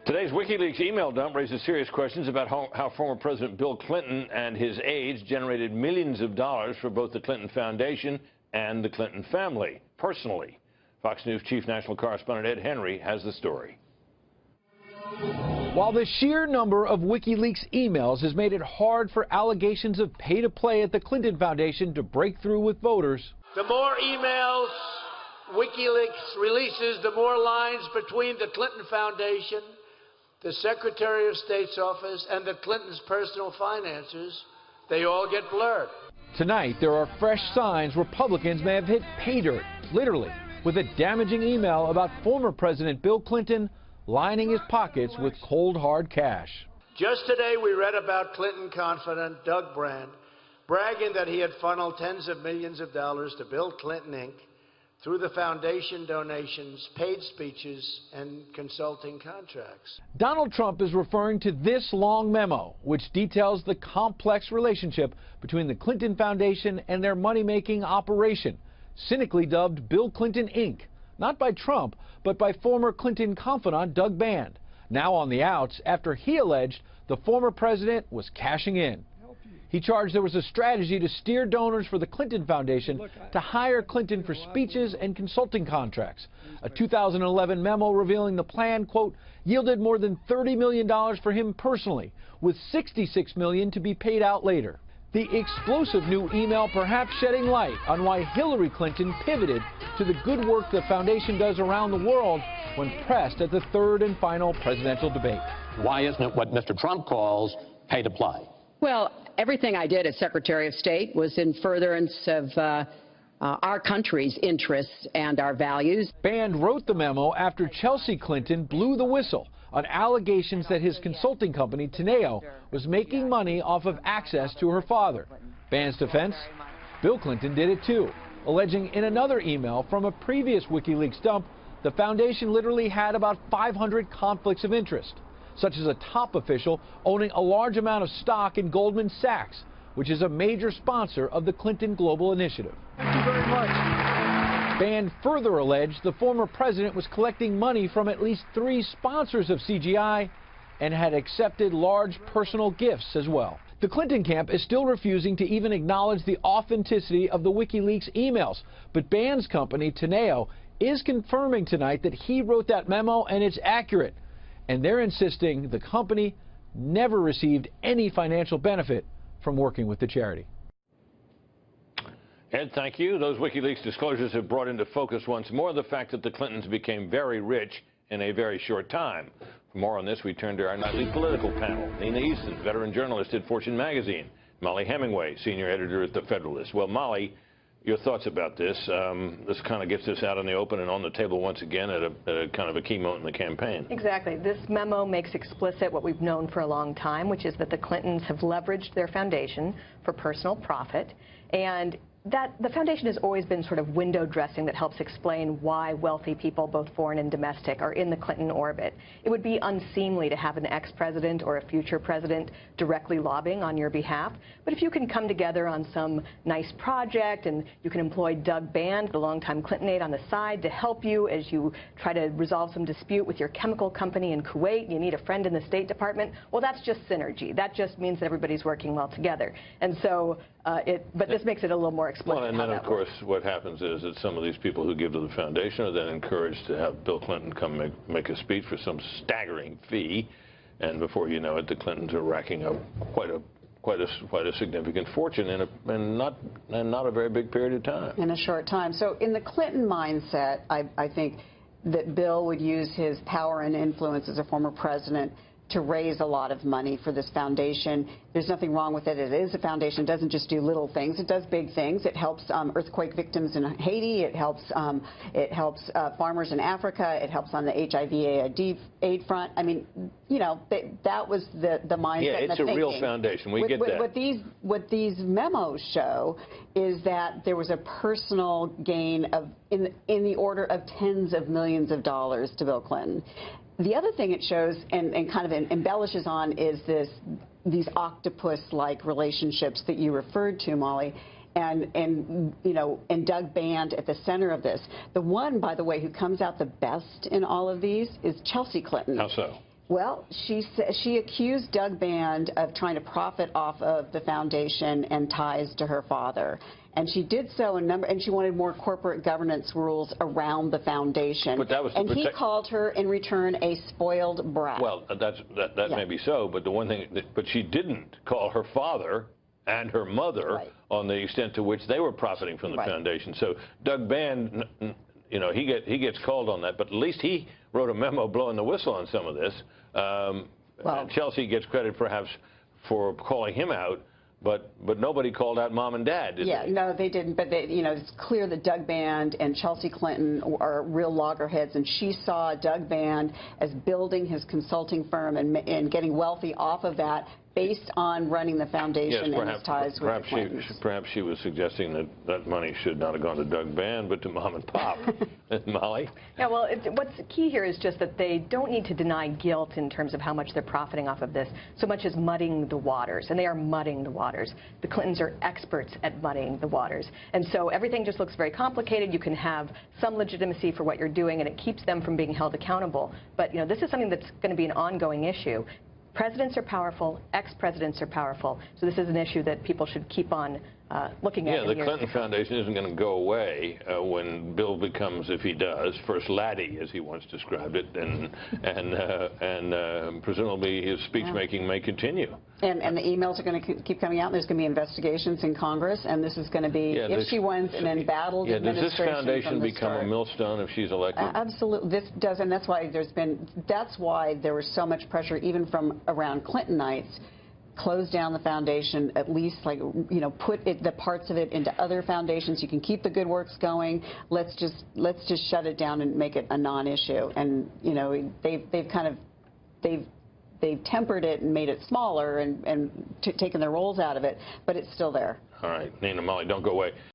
Today's Wikileaks email dump raises serious questions about how former President Bill Clinton and his aides generated millions of dollars for both the Clinton Foundation and the Clinton family, personally. Fox News Chief National Correspondent Ed Henry has the story. While the sheer number of Wikileaks emails has made it hard for allegations of pay-to-play at the Clinton Foundation to break through with voters, the more emails Wikileaks releases, the more lines between the Clinton Foundation, the Secretary of State's office, and the Clintons' personal financiers, they all get blurred. Tonight, there are fresh signs Republicans may have hit pay dirt, literally, with a damaging email about former President Bill Clinton lining his pockets with cold, hard cash. Just today, we read about Clinton confidant Doug Brand bragging that he had funneled tens of millions of dollars to Bill Clinton, Inc. through the foundation donations, paid speeches, and consulting contracts. Donald Trump is referring to this long memo, which details the complex relationship between the Clinton Foundation and their money-making operation, cynically dubbed Bill Clinton, Inc., not by Trump, but by former Clinton confidant Doug Brand, now on the outs after he alleged the former president was cashing in. He charged there was a strategy to steer donors for the Clinton Foundation to hire Clinton for speeches and consulting contracts. A 2011 memo revealing the plan, quote, yielded more than $30 million for him personally, with $66 million to be paid out later. The explosive new email perhaps shedding light on why Hillary Clinton pivoted to the good work the foundation does around the world when pressed at the third and final presidential debate. Why isn't it what Mr. Trump calls pay to play? Well, everything I did as Secretary of State was in furtherance of our country's interests and our values. Brand wrote the memo after Chelsea Clinton blew the whistle on allegations that his consulting company, Teneo, was making money off of access to her father. Brand's defense? Bill Clinton did it too, alleging in another email from a previous Wikileaks dump, the foundation literally had about 500 conflicts of interest, such as a top official owning a large amount of stock in Goldman Sachs, which is a major sponsor of the Clinton Global Initiative. Thank you very much. Brand further alleged the former president was collecting money from at least 3 sponsors of CGI and had accepted large personal gifts as well. The Clinton camp is still refusing to even acknowledge the authenticity of the Wikileaks emails, but Brand's company, Teneo, is confirming tonight that he wrote that memo and it's accurate. And they're insisting the company never received any financial benefit from working with the charity. Ed, thank you. Those Wikileaks disclosures have brought into focus once more the fact that the Clintons became very rich in a very short time. For more on this, we turn to our nightly political panel. Nina Easton, veteran journalist at Fortune magazine. Molly Hemingway, senior editor at The Federalist. Well, Molly, your thoughts about this? This kind of gets this out in the open and on the table once again at a kind of a key moment in the campaign. Exactly. This memo makes explicit what we've known for a long time, which is that the Clintons have leveraged their foundation for personal profit, and that the foundation has always been sort of window dressing that helps explain why wealthy people, both foreign and domestic, are in the Clinton orbit. It would be unseemly to have an ex-president or a future president directly lobbying on your behalf. But if you can come together on some nice project and you can employ Doug Brand, the longtime Clinton aide, on the side to help you as you try to resolve some dispute with your chemical company in Kuwait, you need a friend in the State Department, well, that's just synergy. That just means that everybody's working well together. And so, but this makes it a little more explicit. Well, and then, of course, what happens is that some of these people who give to the foundation are then encouraged to have Bill Clinton come make a speech for some staggering fee, and before you know it, the Clintons are racking up quite a significant fortune in not a very big period of time. In a short time. So in the Clinton mindset, I think that Bill would use his power and influence as a former president to raise a lot of money for this foundation. There's nothing wrong with it. It is a foundation. It doesn't just do little things. It does big things. It helps earthquake victims in Haiti. It helps farmers in Africa. It helps on the HIV/AIDS front. I mean, you know, that was the mindset. Yeah, it's a real foundation. We get that. What these memos show is that there was a personal gain of in the order of tens of millions of dollars to Bill Clinton. The other thing it shows and kind of embellishes on is these octopus-like relationships that you referred to, Molly, and you know, and Doug Brand at the center of this. The one, by the way, who comes out the best in all of these is Chelsea Clinton. How so? Well, she accused Doug Band of trying to profit off of the foundation and ties to her father. And she did so and she wanted more corporate governance rules around the foundation. But that was and he called her in return a spoiled brat. Well, that may be so, but the one thing, but she didn't call her father and her mother on the extent to which they were profiting from the foundation. So Doug Band, you know, he gets called on that, but at least he wrote a memo blowing the whistle on some of this. Chelsea gets credit perhaps for calling him out, but nobody called out mom and dad, did they? No, they didn't. But you know, it's clear that Doug Band and Chelsea Clinton are real loggerheads, and she saw Doug Band as building his consulting firm and getting wealthy off of that, based on running the foundation and his ties with the Clintons. Perhaps she was suggesting that that money should not have gone to Doug Band, but to mom and pop. Molly? Yeah, well, what's key here is just that they don't need to deny guilt in terms of how much they're profiting off of this, so much as muddying the waters, and they are muddying the waters. The Clintons are experts at muddying the waters, and so everything just looks very complicated. You can have some legitimacy for what you're doing, and it keeps them from being held accountable. But, you know, this is something that's going to be an ongoing issue. Presidents are powerful, ex-presidents are powerful, so this is an issue that people should keep on looking at. Yeah, the Clinton Foundation isn't going to go away when Bill becomes, if he does, First Laddie, as he once described it, and presumably his speech-making may continue. And the emails are going to keep coming out. There's going to be investigations in Congress, and this is going to be, if she wins, an embattled administration. Does this foundation become a millstone if she's elected? Absolutely, this does, and that's why there was so much pressure, even from around Clintonites. Close down the foundation, at least, like, you know, put the parts of it into other foundations. You can keep the good works going. Let's just shut it down and make it a non-issue. And you know, they've tempered it and made it smaller and taken their roles out of it, but it's still there. All right, Nina, Molly, don't go away.